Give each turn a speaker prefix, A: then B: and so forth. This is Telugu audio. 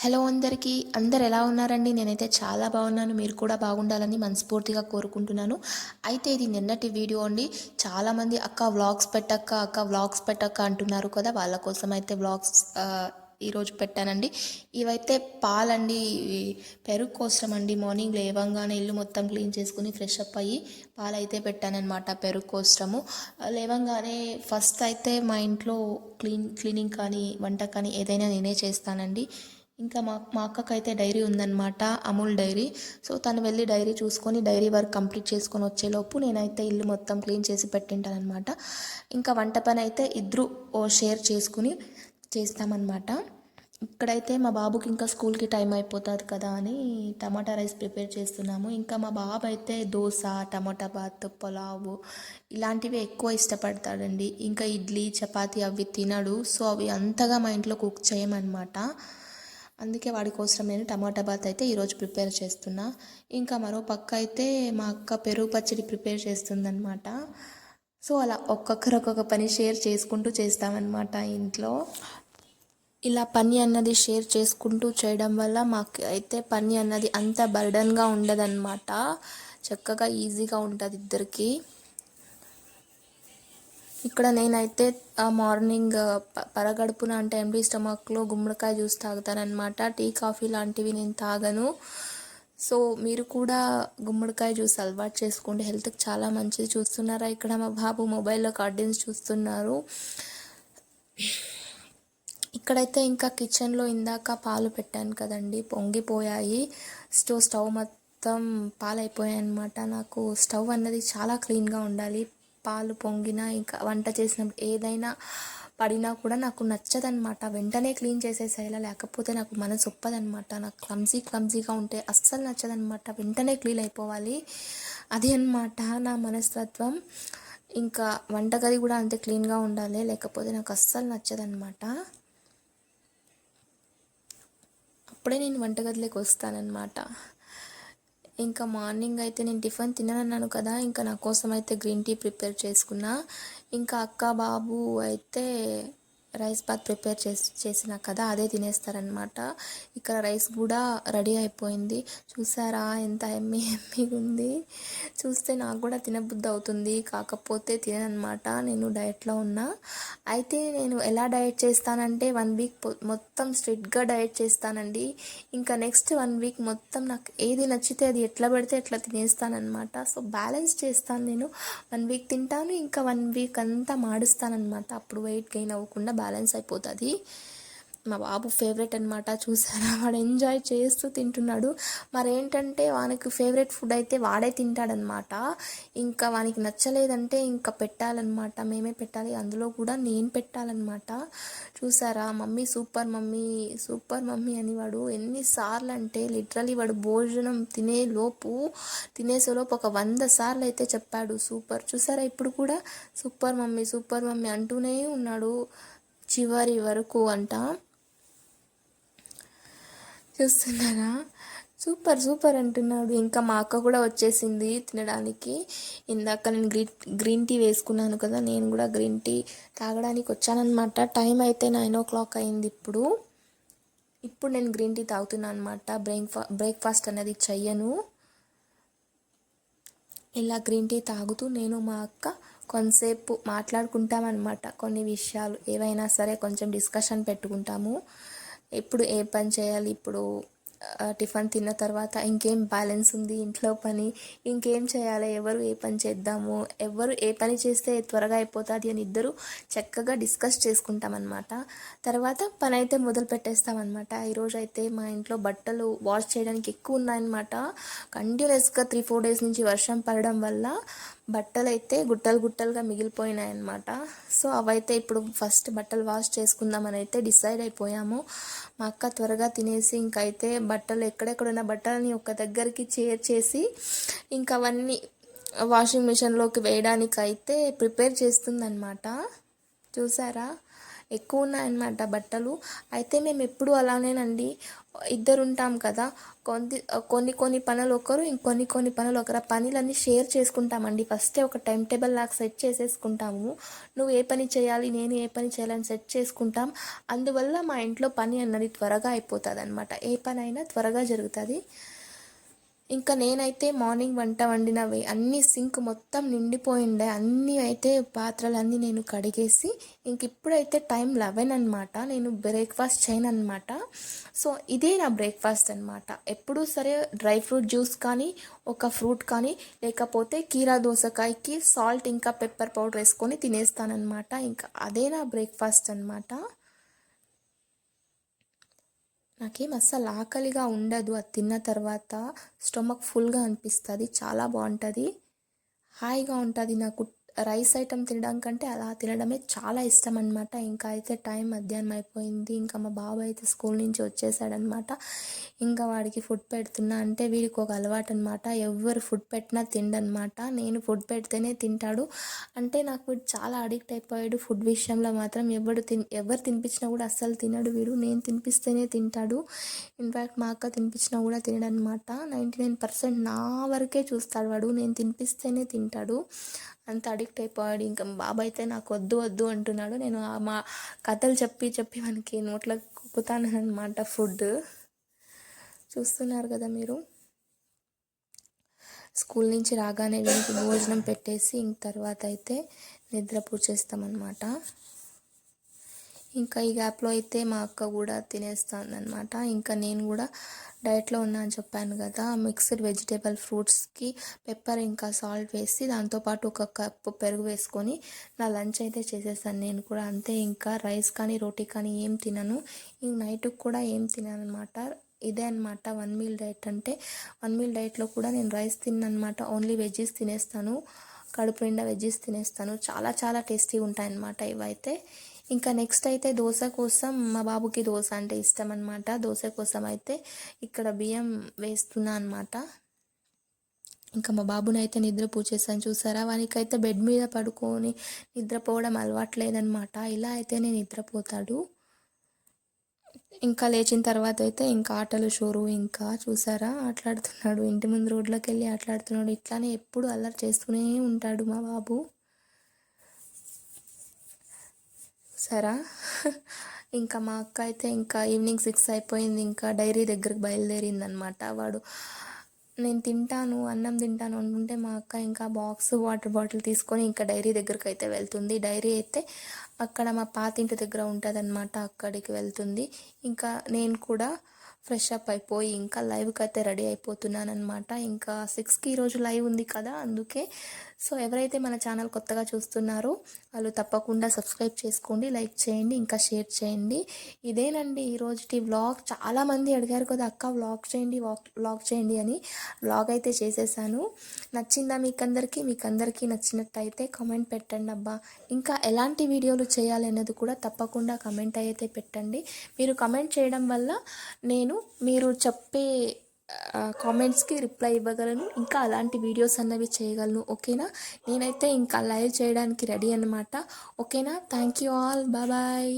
A: హలో అందరికీ అందరు ఎలా ఉన్నారండి? నేనైతే చాలా బాగున్నాను. మీరు కూడా బాగుండాలని మనస్ఫూర్తిగా కోరుకుంటున్నాను. అయితే ఇది నిన్నటి వీడియో అండి. చాలామంది అక్క వ్లాగ్స్ పెట్టక్క, అక్క వ్లాగ్స్ పెట్టక్క అంటున్నారు కదా! వాళ్ళ కోసం అయితే వ్లాగ్స్ ఈరోజు పెట్టానండి. ఇవైతే పాలండి, ఇవి పెరుగు కోసం అండి. మార్నింగ్ లేవంగానే ఇల్లు మొత్తం క్లీన్ చేసుకుని ఫ్రెష్ అప్ అయ్యి పాలైతే పెట్టానన్నమాట పెరుగు కోసము. లేవంగానే ఫస్ట్ అయితే మా ఇంట్లో క్లీనింగ్ కానీ వంట కానీ ఏదైనా నేనే చేస్తానండి. ఇంకా మా అక్కకైతే డైరీ ఉందన్నమాట, అమూల్ డైరీ. సో తను వెళ్ళి డైరీ చూసుకొని డైరీ వర్క్ కంప్లీట్ చేసుకొని వచ్చేలోపు నేనైతే ఇల్లు మొత్తం క్లీన్ చేసి పెట్టింటానమాట. ఇంకా వంట పని అయితే ఇద్దరు షేర్ చేసుకుని చేస్తామన్నమాట. ఇక్కడైతే మా బాబుకి ఇంకా స్కూల్కి టైం అయిపోతుంది కదా అని టమాటా రైస్ ప్రిపేర్ చేస్తున్నాము. ఇంకా మా బాబు అయితే దోశ, టమాటా బాత్, పులావు ఇలాంటివి ఎక్కువ ఇష్టపడతాడండి. ఇంకా ఇడ్లీ, చపాతీ అవి తినడు. సో అవి అంతగా మా ఇంట్లో కుక్ చేయమన్నమాట. అందుకే వాడి కోసం నేను టమాటా బాత్ అయితే ఈరోజు ప్రిపేర్ చేస్తున్నా. ఇంకా మరో పక్క అయితే మా అక్క పెరుగు పచ్చడి ప్రిపేర్ చేస్తుందన్నమాట. సో అలా ఒక్కొక్కరు ఒక్కొక్క పని షేర్ చేసుకుంటూ చేస్తామన్నమాట ఇంట్లో. ఇలా పని అన్నది షేర్ చేసుకుంటూ చేయడం వల్ల మాకు అయితే పని అన్నది అంత బర్డన్గా ఉండదన్నమాట. చక్కగా ఈజీగా ఉంటుంది ఇద్దరికి. ఇక్కడ నేనైతే మార్నింగ్ పరగడుపున అంటే ఎంటీ స్టమక్లో గుమ్మడికాయ జ్యూస్ తాగుతానమాట. టీ, కాఫీ లాంటివి నేను తాగను. సో మీరు కూడా గుమ్మడికాయ జ్యూస్ అలవాటు చేసుకోండి, హెల్త్కి చాలా మంచిది. చూస్తున్నారా ఇక్కడ మా బాబు మొబైల్లో కార్టూన్స్ చూస్తున్నారు. ఇక్కడైతే ఇంకా కిచెన్లో ఇందాక పాలు పెట్టాను కదండి, పొంగిపోయాయి. స్టవ్ మొత్తం పాలైపోయాయి అన్నమాట. నాకు స్టవ్ అన్నది చాలా క్లీన్గా ఉండాలి. పాలు పొంగినా ఇంకా వంట చేసినప్పుడు ఏదైనా పడినా కూడా నాకు నచ్చదనమాట. వెంటనే క్లీన్ చేసేసేయాలి, లేకపోతే నాకు మనసు ఒప్పదనమాట. నాకు క్లమ్జీగా ఉంటే అస్సలు నచ్చదనమాట. వెంటనే క్లీన్ అయిపోవాలి, అది అనమాట నా మనస్తత్వం. ఇంకా వంటగది కూడా అంతే క్లీన్గా ఉండాలి, లేకపోతే నాకు అస్సలు నచ్చదనమాట. అప్పుడే నేను వంటగదిలోకి వస్తానన్నమాట. ఇంకా మార్నింగ్ అయితే నేను టిఫిన్ తిననన్నాను కదా, ఇంకా నా కోసం అయితే గ్రీన్ టీ ప్రిపేర్ చేసుకున్నా. ఇంకా అక్క బాబు అయితే రైస్ బాత్ ప్రిపేర్ చేసిన కదా, అదే తినేస్తారనమాట. ఇక్కడ రైస్ కూడా రెడీ అయిపోయింది. చూసారా ఎంత ఎమ్మీగా ఉంది. చూస్తే నాకు కూడా తినబుద్ధి అవుతుంది, కాకపోతే తిననమాట. నేను డయట్లో ఉన్నా. అయితే నేను ఎలా డయట్ చేస్తానంటే 1 వీక్ మొత్తం స్ట్రిక్ట్గా డయట్ చేస్తానండి. ఇంకా నెక్స్ట్ 1 వీక్ మొత్తం నాకు ఏది నచ్చితే అది ఎట్లా పెడితే ఎట్లా తినేస్తానమాట. సో బ్యాలెన్స్ చేస్తాను నేను. 1 వీక్ తింటాను, ఇంకా 1 వీక్ అంతా మాడుస్తానమాట. అప్పుడు వెయిట్ గెయిన్ అవ్వకుండా బ్యాలెన్స్ అయిపోతుంది. మా బాబు ఫేవరెట్ అనమాట. చూసారా, వాడు ఎంజాయ్ చేస్తూ తింటున్నాడు. మరేంటంటే వానికి ఫేవరెట్ ఫుడ్ అయితే వాడే తింటాడనమాట. ఇంకా వానికి నచ్చలేదంటే ఇంకా పెట్టాలన్నమాట, మేమే పెట్టాలి. అందులో కూడా నేను పెట్టాలన్నమాట. చూసారా, mummy super mummy, super mummy అని వాడు ఎన్నిసార్లు అంటే లిటరలీ వాడు భోజనం తినేసేలోపు ఒక 100 సార్లు అయితే చెప్పాడు సూపర్. చూసారా, ఇప్పుడు కూడా సూపర్ మమ్మీ, సూపర్ మమ్మీ అంటూనే ఉన్నాడు చివరి వరకు అంట. చూస్తున్నారా, సూపర్ అంటున్నాడు. ఇంకా మా అక్క కూడా వచ్చేసింది తినడానికి. ఇందాక నేను గ్రీన్ టీ వేసుకున్నాను కదా, నేను కూడా గ్రీన్ టీ తాగడానికి వచ్చానమాట. టైం అయితే 9 o'clock అయింది. ఇప్పుడు నేను గ్రీన్ టీ తాగుతున్నాను అనమాట. బ్రేక్ఫాస్ట్ అనేది చెయ్యను. ఇలా గ్రీన్ టీ తాగుతూ నేను మా అక్క కొంతసేపు మాట్లాడుకుంటామన్నమాట. కొన్ని విషయాలు ఏవైనా సరే కొంచెం డిస్కషన్ పెట్టుకుంటాము. ఇప్పుడు ఏ పని చేయాలి, ఇప్పుడు టిఫిన్ తిన్న తర్వాత ఇంకేం బ్యాలెన్స్ ఉంది ఇంట్లో పని, ఇంకేం చేయాలి, ఎవరు ఏ పని చేద్దాము, ఎవరు ఏ పని చేస్తే త్వరగా అయిపోతుంది అని ఇద్దరు చక్కగా డిస్కస్ చేసుకుంటామన్నమాట. తర్వాత పని అయితే మొదలు పెట్టేస్తామన్నమాట. ఈరోజు అయితే మా ఇంట్లో బట్టలు వాష్ చేయడానికి ఎక్కువ ఉన్నాయన్నమాట. కంటిన్యూస్గా 3-4 డేస్ నుంచి వర్షం పడడం వల్ల బట్టలు అయితే గుట్టలుగా మిగిలిపోయినాయి అన్నమాట. సో అవైతే ఇప్పుడు ఫస్ట్ బట్టలు వాష్ చేసుకుందామని అయితే డిసైడ్ అయిపోయాము. మా అక్క త్వరగా తినేసి ఇంకైతే బట్టలు ఎక్కడెక్కడున్న బట్టలని ఒక దగ్గరికి చేర్చేసి ఇంకా అవన్నీ వాషింగ్ మిషన్లోకి వేయడానికి అయితే ప్రిపేర్ చేస్తుందన్నమాట. చూసారా, ఎక్కువ ఉన్నాయన్నమాట బట్టలు. అయితే మేము ఎప్పుడు అలానేనండి, ఇద్దరు ఉంటాం కదా, కొన్ని పనులు ఒకరు, ఇంకొన్ని పనులు ఒకరు, ఆ పనులన్నీ షేర్ చేసుకుంటామండి. ఫస్టే ఒక టైం టేబుల్ లాగా సెట్ చేసేసుకుంటాము. నువ్వు ఏ పని చేయాలి, నేను ఏ పని చేయాలని సెట్ చేసుకుంటాం. అందువల్ల మా ఇంట్లో పని అన్నది త్వరగా అయిపోతుంది అనమాట. ఏ పని అయినా త్వరగా జరుగుతుంది. ఇంకా నేనైతే మార్నింగ్ వంట వండినవి అన్నీ సింక్ మొత్తం నిండిపోయిండే, అన్నీ అయితే పాత్రలన్నీ నేను కడిగేసి ఇంక ఇప్పుడైతే టైం 11 అనమాట. నేను బ్రేక్ఫాస్ట్ చేయను అనమాట. సో ఇదే నా బ్రేక్ఫాస్ట్ అనమాట. ఎప్పుడూ సరే డ్రై ఫ్రూట్ జ్యూస్ కానీ, ఒక ఫ్రూట్ కానీ, లేకపోతే కీరా దోసకాయకి సాల్ట్ ఇంకా పెప్పర్ పౌడర్ వేసుకొని తినేస్తానమాట. ఇంకా అదే నా బ్రేక్ఫాస్ట్ అనమాట. నాకేం అస్సలు ఆకలిగా ఉండదు. అది తిన్న తర్వాత స్టమక్ ఫుల్గా అనిపిస్తుంది, చాలా బాగుంటుంది, హాయిగా ఉంటుంది. నాకు రైస్ ఐటమ్ తినడం కంటే అలా తినడమే చాలా ఇష్టం అనమాట. ఇంకా అయితే టైం మధ్యాహ్నం అయిపోయింది. ఇంకా మా బాబు అయితే స్కూల్ నుంచి వచ్చేసాడనమాట. ఇంకా వాడికి ఫుడ్ పెడుతున్నా. అంటే వీడికి ఒక అలవాటు అనమాట, ఎవరు ఫుడ్ పెట్టినా తిండనమాట. నేను ఫుడ్ పెడితేనే తింటాడు. అంటే నాకు వీడు చాలా అడిక్ట్ అయిపోయాడు ఫుడ్ విషయంలో మాత్రం. ఎవరు తినిపించినా కూడా అస్సలు తినడు వీడు. నేను తినిపిస్తేనే తింటాడు. ఇన్ఫ్యాక్ట్ మా అక్క తినిపించినా కూడా తినడనమాట. 99% నా వరకే చూస్తాడు వాడు, నేను తినిపిస్తేనే తింటాడు. అంత అడిక్ట్ అయిపోయాడు. ఇంకా మా బాబు అయితే నాకు వద్దు వద్దు అంటున్నాడు. నేను మా కథలు చెప్పి మనకి నోట్లో కుక్కుతాను అనమాట ఫుడ్. చూస్తున్నారు కదా మీరు. స్కూల్ నుంచి రాగానే వీనికి భోజనం పెట్టేసి ఇంక తర్వాత అయితే నిద్రపుచ్చేస్తామన్నమాట. ఇంకా ఈ గ్యాప్లో అయితే మా అక్క కూడా తినేస్తుందన్నమాట. ఇంకా నేను కూడా డైట్లో ఉన్నా అని చెప్పాను కదా, మిక్స్డ్ వెజిటేబుల్ ఫ్రూట్స్కి పెప్పర్ ఇంకా సాల్ట్ వేసి దాంతోపాటు ఒక కప్పు పెరుగు వేసుకొని నా లంచ్ అయితే చేసేసాను నేను కూడా. అంతే, ఇంకా రైస్ కానీ రోటీ కానీ ఏం తినను. ఇంక నైట్కి కూడా ఏం తినను అనమాట. ఇదే అనమాట 1 మీల్ డైట్ అంటే. 1 మీల్ డైట్లో కూడా నేను రైస్ తిన్ననమాట, ఓన్లీ వెజ్జీస్ తినేస్తాను, కడుపు నిండా వెజ్జీస్ తినేస్తాను. చాలా చాలా టేస్టీగా ఉంటాయన్నమాట ఇవైతే. ఇంకా నెక్స్ట్ అయితే దోశ కోసం, మా బాబుకి దోశ అంటే ఇష్టం అనమాట. దోశ కోసం అయితే ఇక్కడ బియ్యం వేస్తున్నా అనమాట. ఇంకా మా బాబుని అయితే నిద్రపుచ్చేసాను చూసారా. వానికైతే బెడ్ మీద పడుకొని నిద్రపోవడం అలవాట్లేదనమాట. ఇలా అయితేనే నిద్రపోతాడు. ఇంకా లేచిన తర్వాత అయితే ఇంకా ఆటలు షోరు. ఇంకా చూసారా, ఆటలాడుతున్నాడు, ఇంటి ముందు రోడ్లోకి వెళ్ళి ఆటలాడుతున్నాడు. ఇట్లానే ఎప్పుడు అల్లరి చేస్తూనే ఉంటాడు మా బాబు. సరా ఇంకా మా అక్క అయితే ఇంకా ఈవినింగ్ 6 అయిపోయింది, ఇంకా డైరీ దగ్గరకు బయలుదేరిందనమాట. వాడు నేను తింటాను, అన్నం తింటాను అనుకుంటే మా అక్క ఇంకా బాక్స్ వాటర్ బాటిల్ తీసుకొని ఇంకా డైరీ దగ్గరకు అయితే వెళ్తుంది. డైరీ అయితే అక్కడ మా పాతింటి దగ్గర ఉంటుందన్నమాట, అక్కడికి వెళ్తుంది. ఇంకా నేను కూడా ఫ్రెష్ అప్ అయిపోయి ఇంకా లైవ్కి అయితే రెడీ అయిపోతున్నాను అనమాట. ఇంకా 6కి ఈరోజు లైవ్ ఉంది కదా, అందుకే. సో ఎవరైతే మన ఛానల్ కొత్తగా చూస్తున్నారో వాళ్ళు తప్పకుండా సబ్స్క్రైబ్ చేసుకోండి, లైక్ చేయండి, ఇంకా షేర్ చేయండి. ఇదేనండి ఈరోజుటి వ్లాగ్. చాలామంది అడిగారు కదా అక్క వ్లాగ్ చేయండి, వ్లాగ్ చేయండి అని. వ్లాగ్ అయితే చేసేసాను. నచ్చిందా మీకందరికీ నచ్చినట్టయితే కామెంట్ పెట్టండి అబ్బా. ఇంకా ఎలాంటి వీడియోలు చేయాలి అన్నది కూడా తప్పకుండా కమెంట్ అయితే పెట్టండి. మీరు కమెంట్ చేయడం వల్ల నేను మీరు చెప్పే కామెంట్స్కి రిప్లై ఇవ్వగలను, ఇంకా అలాంటి వీడియోస్ అన్నవి చేయగలను. ఓకేనా, నేనైతే ఇంకా లైవ్ చేయడానికి రెడీ అనమాట. ఓకేనా, థ్యాంక్ యూ ఆల్, బాయ్.